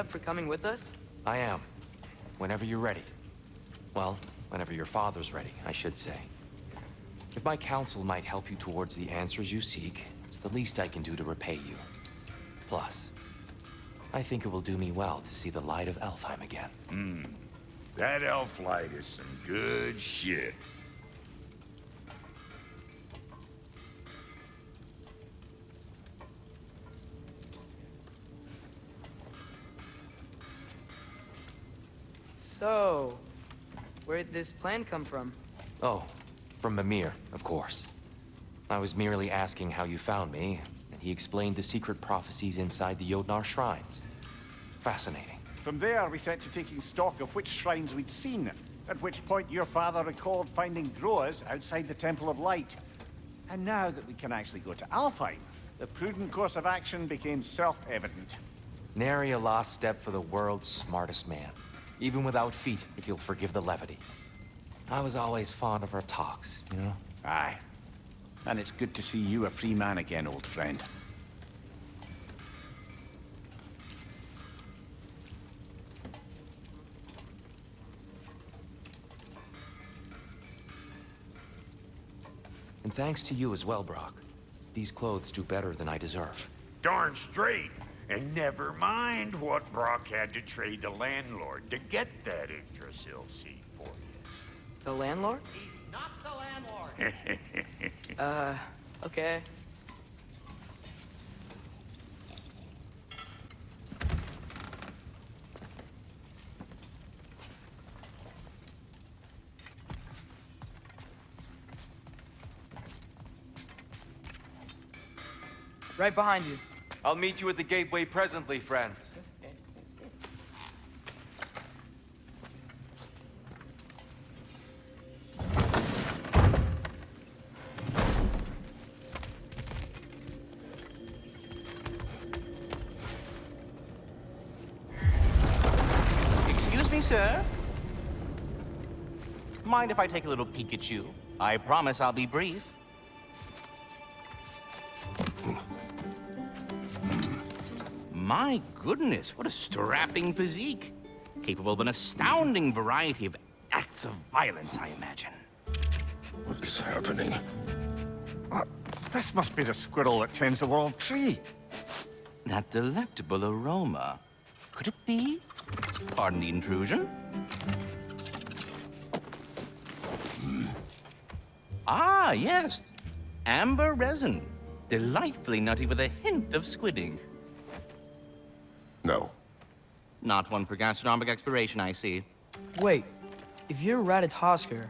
up for coming with us? I am. Whenever you're ready. Well, whenever your father's ready, I should say. If my counsel might help you towards the answers you seek, it's the least I can do to repay you. Plus, I think it will do me well to see the light of Elfheim again. That elf light is some good shit. So, where'd this plan come from? Oh, from Mimir, of course. I was merely asking how you found me, and he explained the secret prophecies inside the Jotnar shrines. Fascinating. From there, we set to taking stock of which shrines we'd seen, at which point your father recalled finding Groas outside the Temple of Light. And now that we can actually go to Alfheim, the prudent course of action became self-evident. Nary a lost step for the world's smartest man. Even without feet, if you'll forgive the levity. I was always fond of our talks, you know? Aye. And it's good to see you a free man again, old friend. And thanks to you as well, Brock. These clothes do better than I deserve. Darn straight. And never mind what Brock had to trade the landlord to get that Yggdrasil seed for you. The landlord? He's not the landlord. Okay. Right behind you. I'll meet you at the gateway presently, friends. Excuse me, sir. Mind if I take a little peek at you? I promise I'll be brief. My goodness, what a strapping physique. Capable of an astounding variety of acts of violence, I imagine. What is happening? This must be the squirrel that tends the world tree. That delectable aroma. Could it be? Pardon the intrusion. Ah, yes. Amber resin. Delightfully nutty with a hint of squid ink. No. Not one for gastronomic exploration, I see. Wait, if you're Ratatoskr,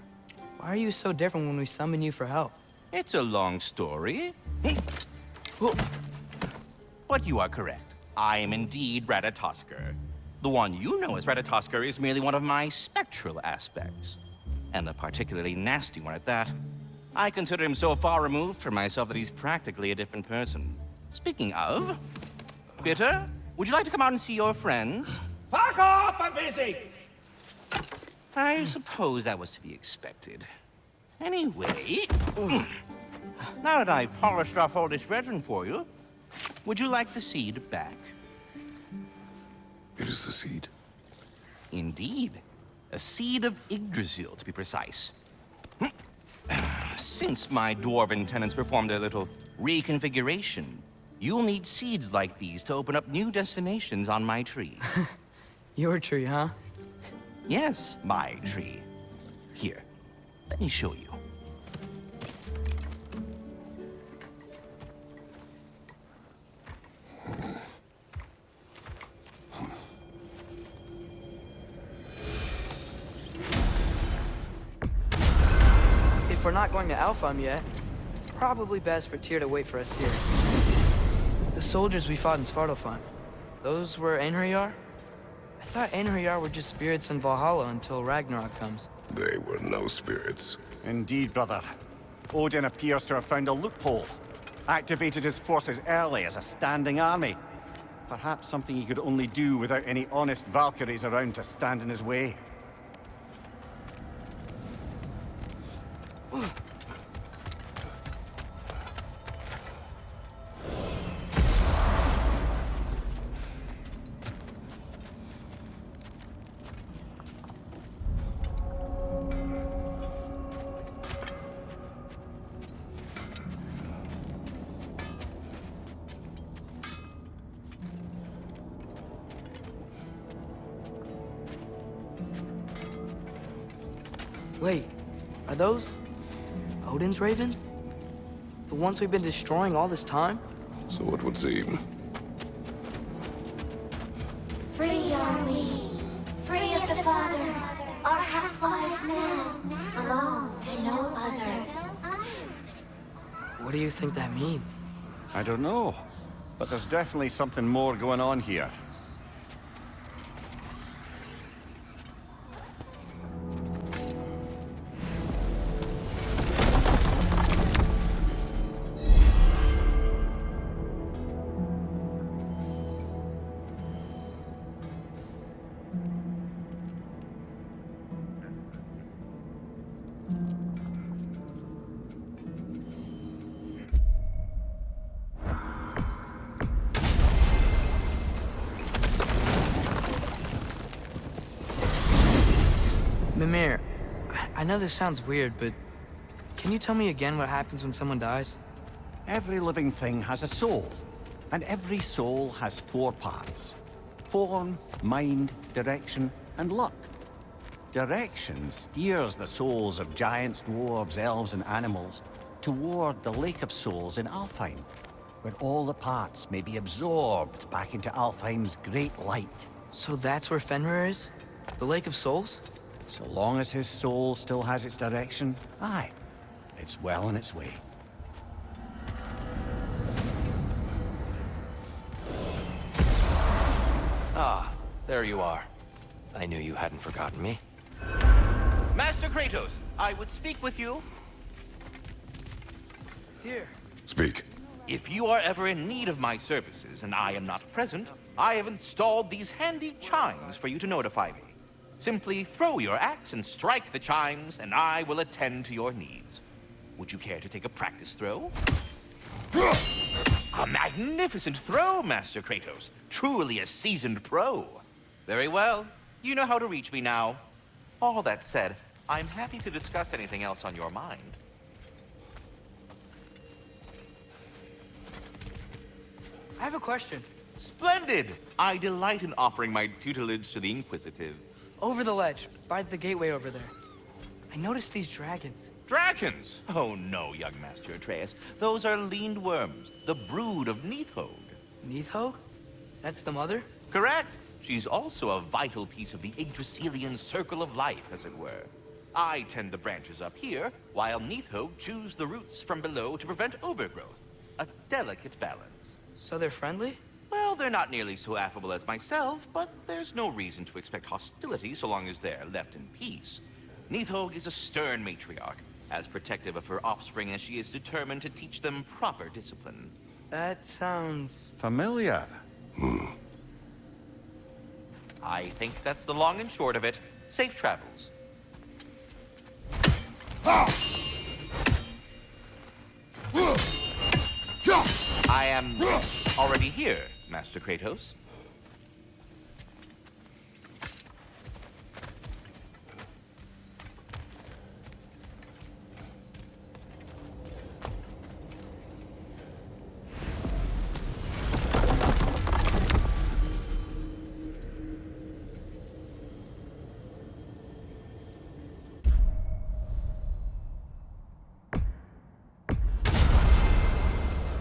why are you so different when we summon you for help? It's a long story. But you are correct. I am indeed Ratatoskr. The one you know as Ratatoskr is merely one of my spectral aspects. And a particularly nasty one at that. I consider him so far removed from myself that he's practically a different person. Speaking of, Bitter, would you like to come out and see your friends? Fuck off! I'm busy! I suppose that was to be expected. Anyway, now that I've polished off all this resin for you, would you like the seed back? It is the seed. Indeed. A seed of Yggdrasil, to be precise. Since my dwarven tenants performed a little reconfiguration, you'll need seeds like these to open up new destinations on my tree. Your tree, huh? Yes, my tree. Here, let me show you. If we're not going to Alfheim yet, it's probably best for Tyr to wait for us here. The soldiers we fought in Svartalfheim, those were Einherjar? I thought Einherjar were just spirits in Valhalla until Ragnarok comes. They were no spirits. Indeed, brother. Odin appears to have found a loophole. Activated his forces early as a standing army. Perhaps something he could only do without any honest Valkyries around to stand in his way. Wait, are those Odin's ravens? The ones we've been destroying all this time? So it would seem. Free are we, free of the Father. Our half-lives now belong to no other. What do you think that means? I don't know, but there's definitely something more going on here. Mimir, I know this sounds weird, but can you tell me again what happens when someone dies? Every living thing has a soul, and every soul has 4 parts. Form, mind, direction, and luck. Direction steers the souls of giants, dwarves, elves, and animals toward the Lake of Souls in Alfheim, where all the parts may be absorbed back into Alfheim's great light. So that's where Fenrir is? The Lake of Souls? So long as his soul still has its direction, aye, it's well on its way. Ah, there you are. I knew you hadn't forgotten me. Master Kratos, I would speak with you. Here. Speak. If you are ever in need of my services and I am not present, I have installed these handy chimes for you to notify me. Simply throw your axe and strike the chimes, and I will attend to your needs. Would you care to take a practice throw? A magnificent throw, Master Kratos. Truly a seasoned pro. Very well. You know how to reach me now. All that said, I'm happy to discuss anything else on your mind. I have a question. Splendid! I delight in offering my tutelage to the inquisitive. Over the ledge, by the gateway over there. I noticed these dragons. Dragons? Oh no, young Master Atreus. Those are leaned worms, the brood of Neithode. Neithog? That's the mother? Correct. She's also a vital piece of the Yggdrasilian circle of life, as it were. I tend the branches up here, while Neithode chews the roots from below to prevent overgrowth. A delicate balance. So they're friendly? Well, they're not nearly so affable as myself, but there's no reason to expect hostility so long as they're left in peace. Neithode is a stern matriarch, as protective of her offspring as she is determined to teach them proper discipline. That sounds... Familiar. I think that's the long and short of it. Safe travels. I am already here, Master Kratos.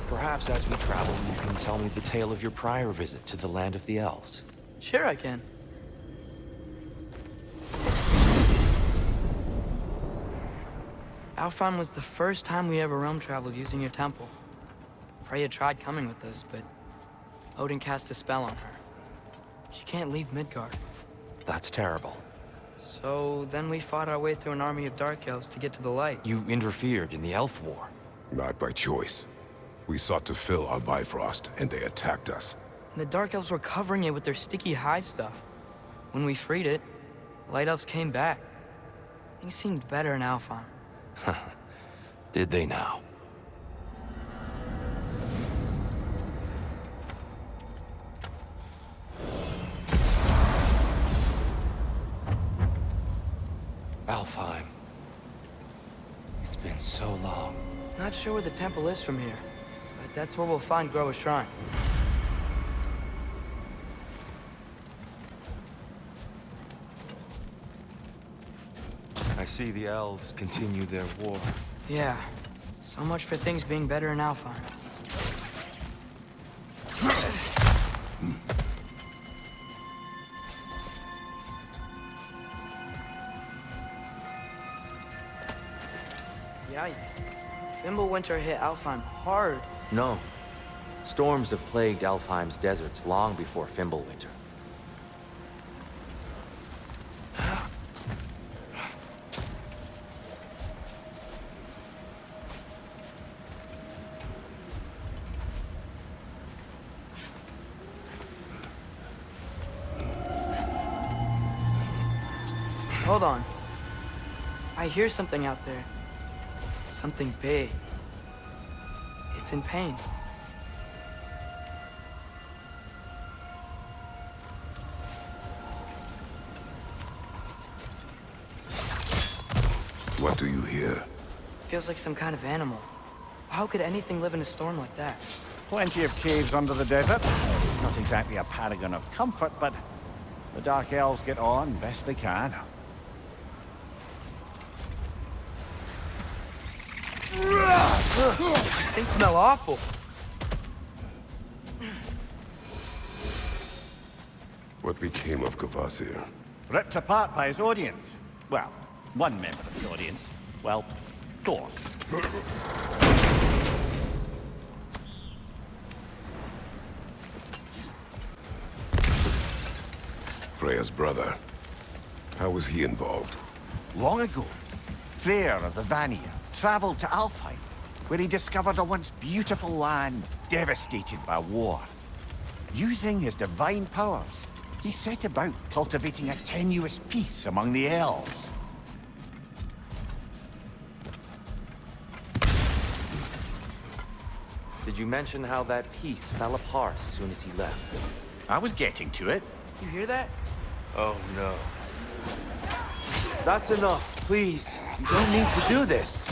Perhaps as we travel, you can tell me the tale of your prior visit to the land of the elves. Sure I can. Alfheim was the first time we ever realm traveled using your temple. Freya tried coming with us, but Odin cast a spell on her. She can't leave Midgard. That's terrible. So then we fought our way through an army of dark elves to get to the light. You interfered in the elf war. Not by choice. We sought to fill our Bifrost, and they attacked us. And the dark elves were covering it with their sticky hive stuff. When we freed it, the light elves came back. Things seemed better in Alfheim. Did they now? Alfheim. It's been so long. Not sure where the temple is from here, but that's where we'll find Groa's shrine. I see the elves continue their war. Yeah. So much for things being better in Alfheim. Yikes. Fimbulwinter hit Alfheim hard. No. Storms have plagued Alfheim's deserts long before Fimbulwinter. Hold on. I hear something out there. Something big. It's in pain. What do you hear? Feels like some kind of animal. How could anything live in a storm like that? Plenty of caves under the desert. Not exactly a paragon of comfort, but the Dark Elves get on best they can. These things smell awful. What became of Kvasir? Ripped apart by his audience. Well, one member of the audience. Well, Thor. Freya's brother. How was he involved? Long ago, Freyr of the Vanir traveled to Alfheim, where he discovered a once beautiful land devastated by war. Using his divine powers, he set about cultivating a tenuous peace among the elves. Did you mention how that peace fell apart as soon as he left? I was getting to it. You hear that? Oh no. That's enough, please. You don't need to do this.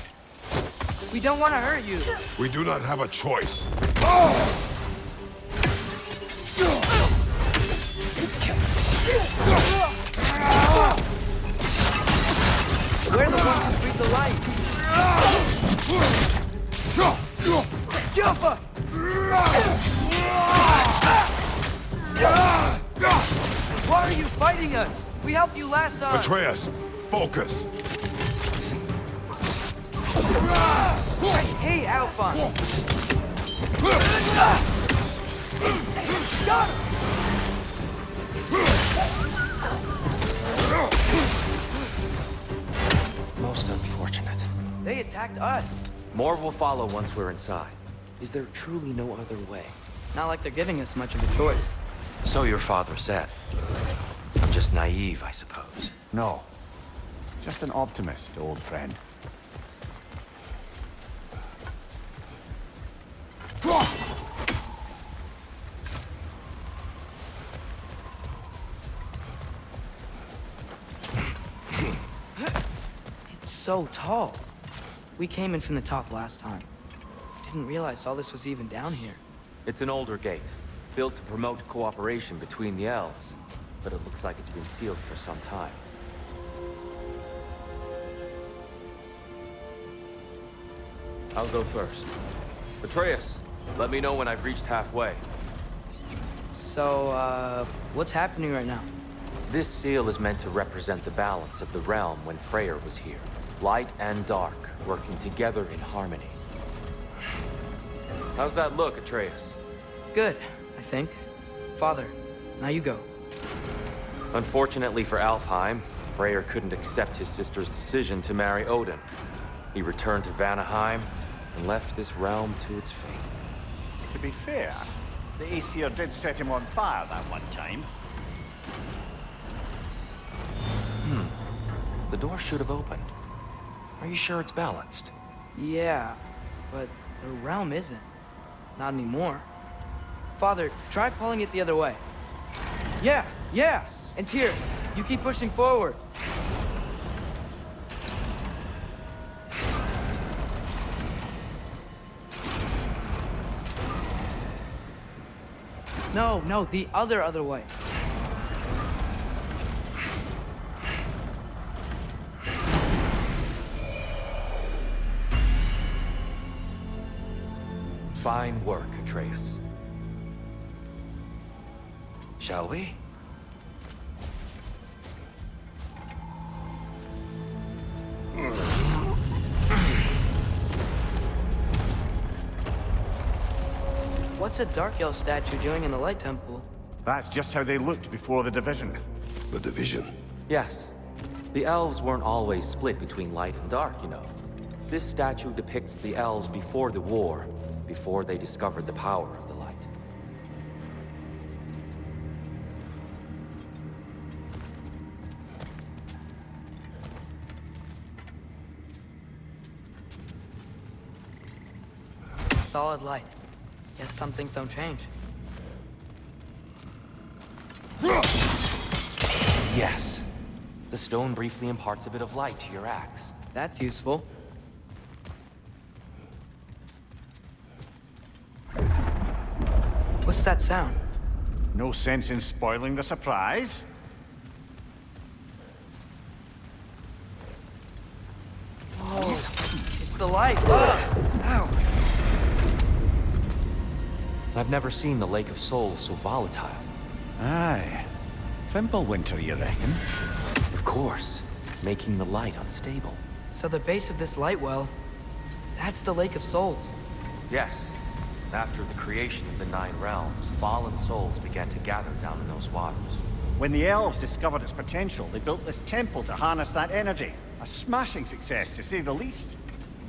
We don't want to hurt you. We do not have a choice. We're the ones who breathe the light. Jumpa! Why are you fighting us? We helped you last time. Atreus, focus. I hate Alphonse. Got him! Most unfortunate. They attacked us. More will follow once we're inside. Is there truly no other way? Not like they're giving us much of a choice. So your father said. I'm just naive, I suppose. No. Just an optimist, old friend. It's so tall. We came in from the top last time. Didn't realize all this was even down here. It's an older gate, built to promote cooperation between the elves. But it looks like it's been sealed for some time. I'll go first. Atreus, let me know when I've reached halfway. So, what's happening right now? This seal is meant to represent the balance of the realm when Freyr was here. Light and dark, working together in harmony. How's that look, Atreus? Good, I think. Father, now you go. Unfortunately for Alfheim, Freyr couldn't accept his sister's decision to marry Odin. He returned to Vanaheim and left this realm to its fate. To be fair, the Aesir did set him on fire that one time. The door should have opened. Are you sure it's balanced? Yeah, but the realm isn't. Not anymore. Father, try pulling it the other way. Yeah! And Tyr, you keep pushing forward. No, the other way. Fine work, Atreus. Shall we? What's a Dark Elf statue doing in the Light Temple? That's just how they looked before the division. The division. Yes. The elves weren't always split between light and dark, you know. This statue depicts the elves before the war, before they discovered the power of the light. Solid light. Guess some things don't change. Yes. The stone briefly imparts a bit of light to your axe. That's useful. What's that sound? No sense in spoiling the surprise. Whoa. It's the light. Ow. I've never seen the Lake of Souls so volatile. Aye. Fimbulwinter, you reckon? Of course, making the light unstable. So the base of this light well, that's the Lake of Souls. Yes. After the creation of the Nine Realms, fallen souls began to gather down in those waters. When the elves discovered its potential, they built this temple to harness that energy. A smashing success, to say the least.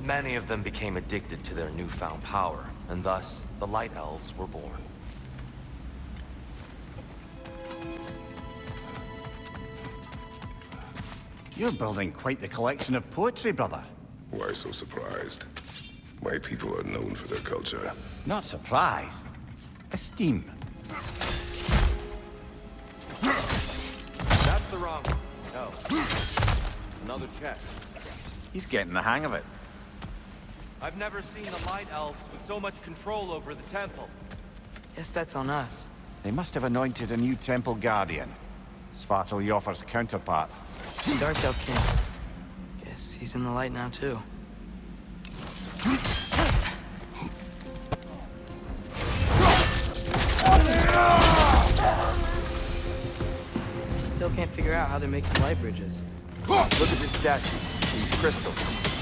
Many of them became addicted to their newfound power, and thus, the Light Elves were born. You're building quite the collection of poetry, brother. Why so surprised? My people are known for their culture. Not surprise. Esteem. That's the wrong one. No. Another chest. He's getting the hang of it. I've never seen the Light Elves with so much control over the temple. Guess that's on us. They must have anointed a new temple guardian. Svartal Yoffer's counterpart. Dark Elf King. Guess he's in the light now, too. I still can't figure out how they're making light bridges. Look at this statue. These crystals.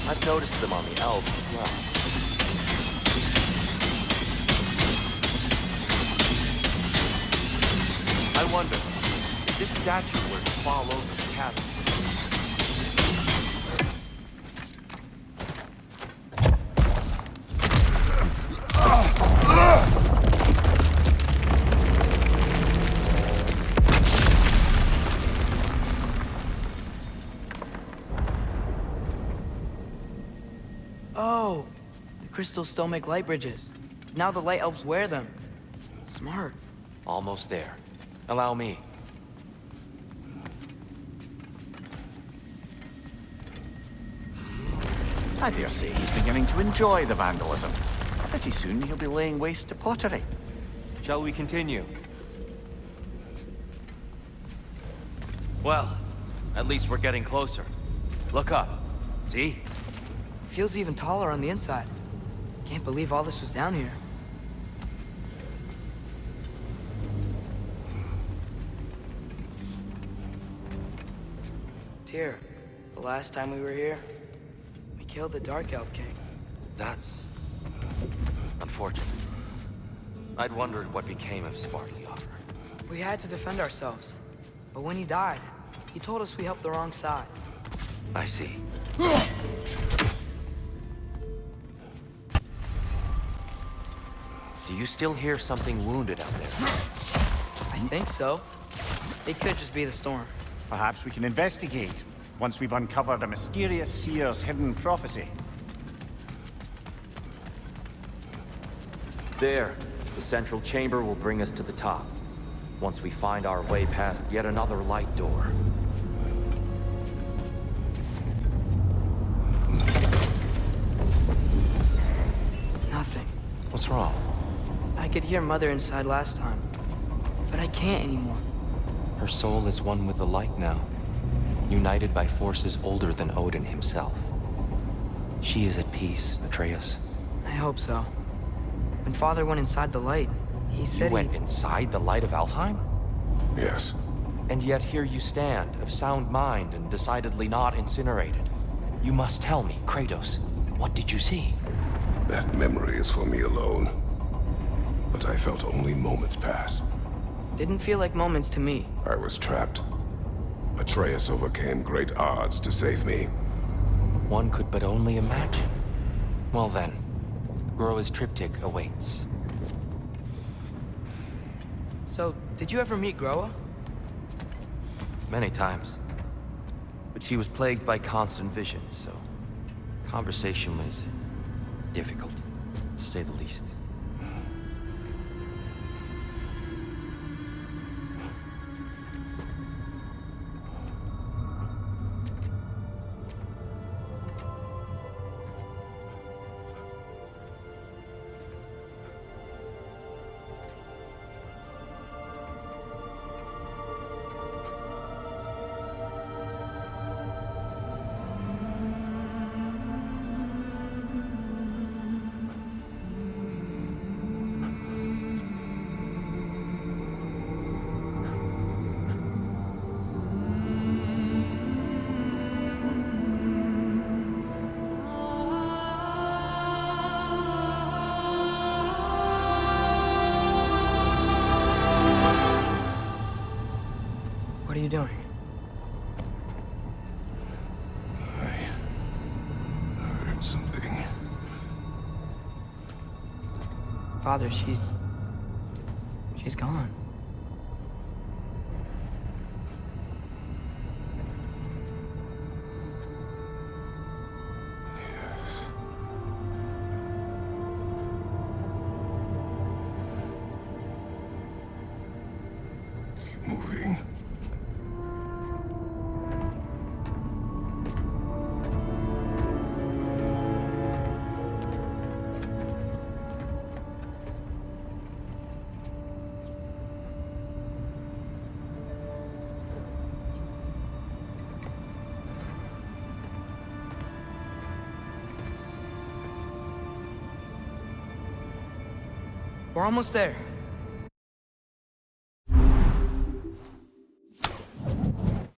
I've noticed them on the elves as well. I wonder, if this statue were to fall over the chasm, Oh, the crystals still make light bridges. Now the light elves wear them. Smart. almost there. Allow me. I dare say he's beginning to enjoy the vandalism. Pretty soon he'll be laying waste to pottery. Shall we continue? Well, at least we're getting closer. Look up. See? Feels even taller on the inside. Can't believe all this was down here. Tyr, the last time we were here, we killed the Dark Elf King. That's unfortunate. I'd wondered what became of Svartalfheim. We had to defend ourselves. But when he died, he told us we helped the wrong side. I see. Do you still hear something wounded out there? I think so. It could just be the storm. Perhaps we can investigate, once we've uncovered a mysterious seer's hidden prophecy. There. The central chamber will bring us to the top. Once we find our way past yet another light door. Nothing. What's wrong? I could hear Mother inside last time. But I can't anymore. Her soul is one with the light now, united by forces older than Odin himself. She is at peace, Atreus. I hope so. When Father went inside the light, he You said went he... inside the light of Alfheim? Yes. And yet here you stand, of sound mind and decidedly not incinerated. You must tell me, Kratos, what did you see? That memory is for me alone. But I felt only moments pass. Didn't feel like moments to me. I was trapped. Atreus overcame great odds to save me. One could but only imagine. Well then, Groa's triptych awaits. So, did you ever meet Groa? Many times. But she was plagued by constant visions, so conversation was difficult, to say the least. What are you doing? I heard something. Father, she's gone. Yes. Keep moving. We're almost there.